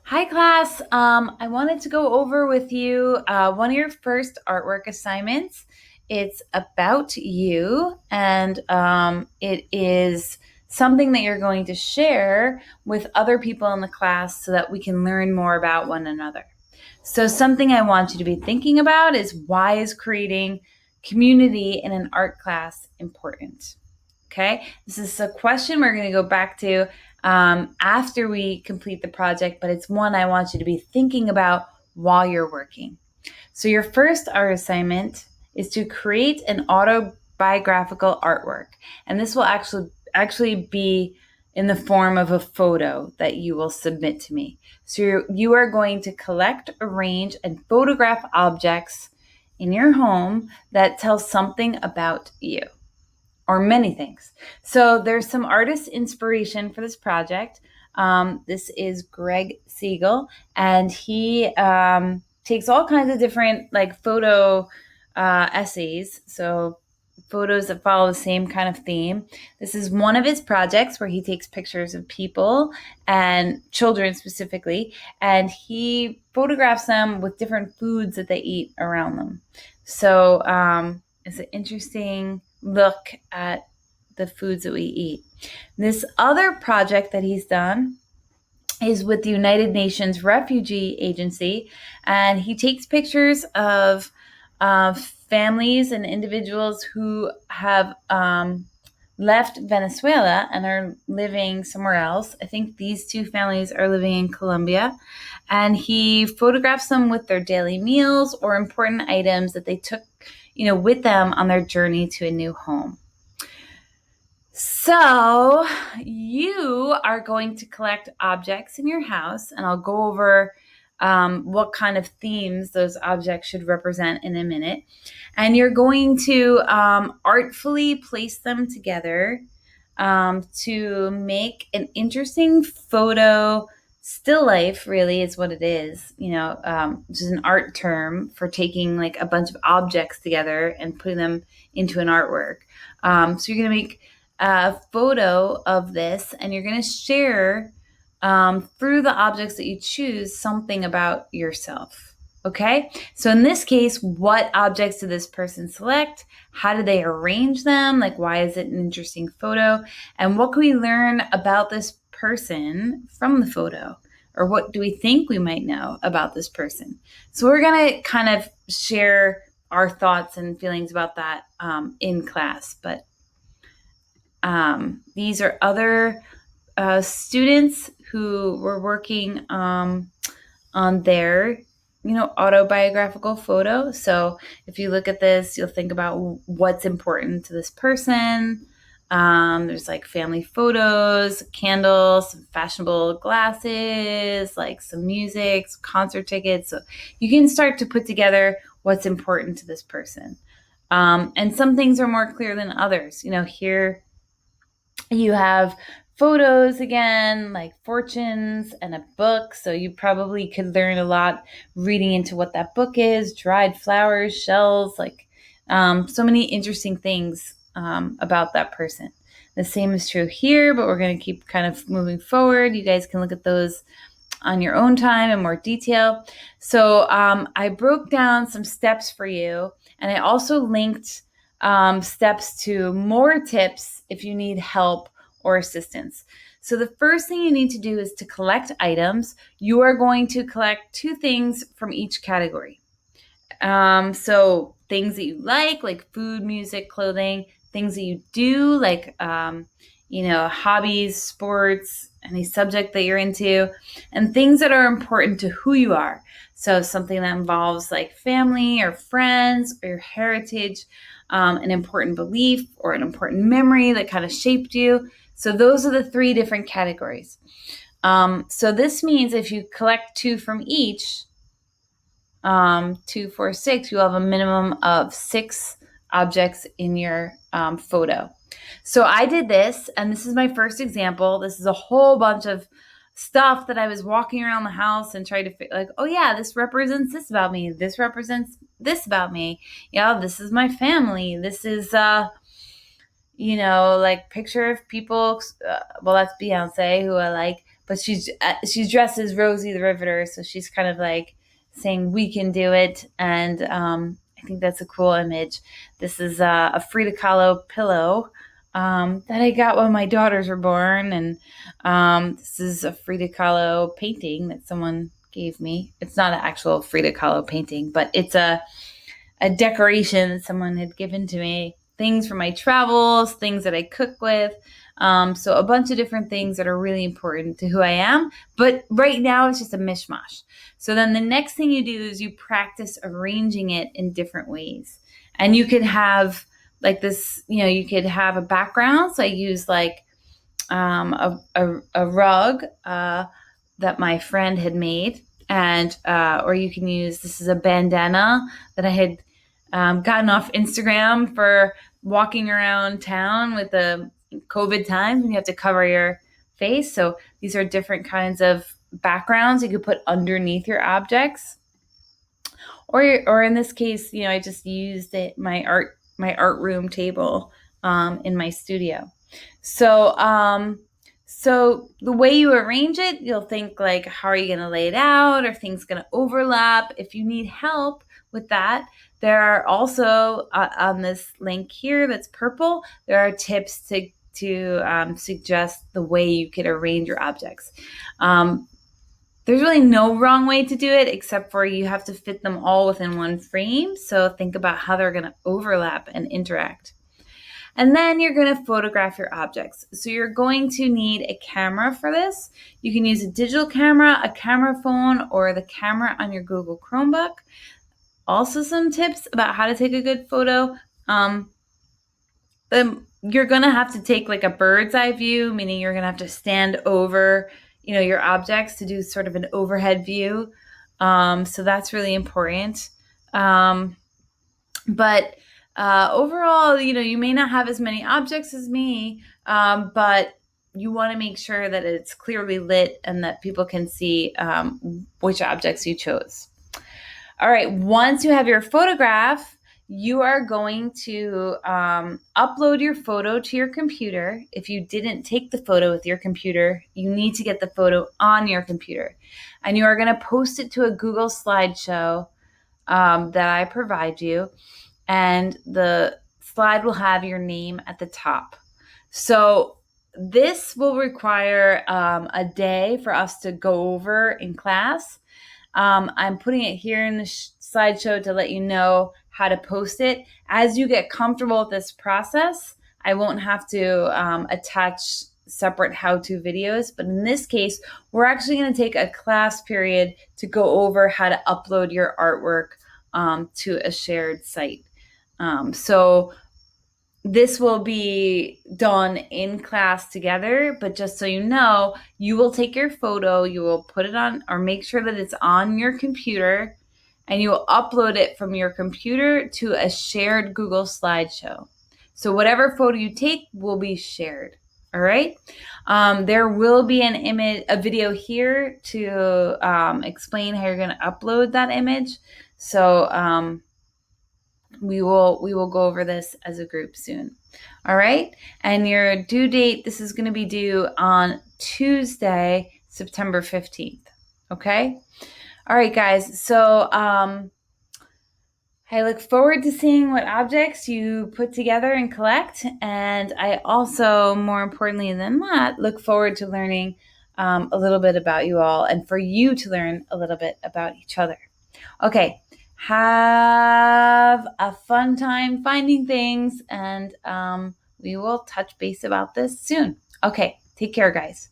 Hi, class. I wanted to go over with you one of your first artwork assignments. It's about you, and it is something that you're going to share with other people in the class so that we can learn more about one another. So, something I want you to be thinking about is why is creating community in an art class important? Okay, this is a question we're going to go back to after we complete the project, but it's one I want you to be thinking about while you're working. So, your first art assignment is to create an autobiographical artwork, and this will actually be in the form of a photo that you will submit to me. So, you are going to collect, arrange, and photograph objects in your home that tell something about you or many things. So there's some artist inspiration for this project. This is Greg Siegel, and he takes all kinds of different like photo essays. So photos that follow the same kind of theme. This is one of his projects where he takes pictures of people and children specifically, and he photographs them with different foods that they eat around them. So it's an interesting look at the foods that we eat. This other project that he's done is with the United Nations Refugee Agency, and he takes pictures of families and individuals who have left Venezuela and are living somewhere else. I think these two families are living in Colombia, and he photographs them with their daily meals or important items that they took, with them on their journey to a new home. So you are going to collect objects in your house, and I'll go over what kind of themes those objects should represent in a minute. And you're going to artfully place them together to make an interesting photo. Still life really is what it is, which is an art term for taking like a bunch of objects together and putting them into an artwork. So you're going to make a photo of this, and you're going to share through the objects that you choose something about yourself. Okay, so in this case, what objects did this person select? How did they arrange them? Like, why is it an interesting photo? And what can we learn about this person from the photo? Or what do we think we might know about this person? So we're going to kind of share our thoughts and feelings about that in class. But these are other students who were working on their autobiographical photo. So if you look at this, you'll think about what's important to this person. There's like family photos, candles, some fashionable glasses, like some music, some concert tickets. So you can start to put together what's important to this person. And some things are more clear than others. Here you have photos again, like fortunes and a book. So you probably could learn a lot reading into what that book is, dried flowers, shells, like so many interesting things about that person. The same is true here, but we're going to keep kind of moving forward. You guys can look at those on your own time in more detail. So I broke down some steps for you, and I also linked steps to more tips if you need help or assistance. So the first thing you need to do is to collect items. You are going to collect two things from each category. So things that you like food, music, clothing, things that you do, like, hobbies, sports, any subject that you're into, and things that are important to who you are. So something that involves like family or friends or your heritage, an important belief or an important memory that kind of shaped you. So those are the three different categories. So this means if you collect two from each, 2, 4, 6, you have a minimum of 6 objects in your photo. So I did this, and this is my first example. This is a whole bunch of stuff that I was walking around the house and tried to like, oh yeah, this represents this about me. This represents this about me. Yeah, this is my family. This is, like picture of people. Well, that's Beyonce, who I like. but she's dressed as Rosie the Riveter, so she's kind of like saying we can do it, and I think that's a cool image. This is a Frida Kahlo pillow that I got when my daughters were born, and this is a Frida Kahlo painting that someone gave me. It's not an actual Frida Kahlo painting, but it's a decoration that someone had given to me. Things for my travels, things that I cook with. So a bunch of different things that are really important to who I am. But right now it's just a mishmash. So then the next thing you do is you practice arranging it in different ways. And you could have like this, you could have a background. So I use like a rug that my friend had made. And or you can use, this is a bandana that I had gotten off Instagram for walking around town with the COVID times when you have to cover your face. So these are different kinds of backgrounds you could put underneath your objects. Or in this case, I just used my art room table in my studio. So the way you arrange it, you'll think like, how are you going to lay it out? Are things going to overlap? If you need help with that, there are also on this link here that's purple, there are tips to suggest the way you could arrange your objects. There's really no wrong way to do it, except for you have to fit them all within one frame. So think about how they're going to overlap and interact. And then you're going to photograph your objects. So you're going to need a camera for this. You can use a digital camera, a camera phone, or the camera on your Google Chromebook. Also some tips about how to take a good photo. You're going to have to take like a bird's eye view, meaning you're going to have to stand over, your objects to do sort of an overhead view. So that's really important. But overall, you may not have as many objects as me, but you want to make sure that it's clearly lit and that people can see which objects you chose. All right, once you have your photograph, you are going to upload your photo to your computer. If you didn't take the photo with your computer, you need to get the photo on your computer. And you are going to post it to a Google slideshow that I provide you. And the slide will have your name at the top. So this will require a day for us to go over in class. I'm putting it here in the slideshow to let you know how to post it. As you get comfortable with this process, I won't have to attach separate how-to videos. But in this case, we're actually going to take a class period to go over how to upload your artwork to a shared site. So this will be done in class together, but just so you know, you will take your photo, you will put it on, or make sure that it's on your computer, and you will upload it from your computer to a shared Google slideshow. So whatever photo you take will be shared. All right. There will be a video here to explain how you're going to upload that image. So we will go over this as a group soon. All right. And your due date, this is going to be due on Tuesday, September 15th. Okay. All right, guys. So I look forward to seeing what objects you put together and collect. And I also, more importantly than that, look forward to learning a little bit about you all and for you to learn a little bit about each other. Okay. Have a fun time finding things, and we will touch base about this soon. Okay, take care, guys.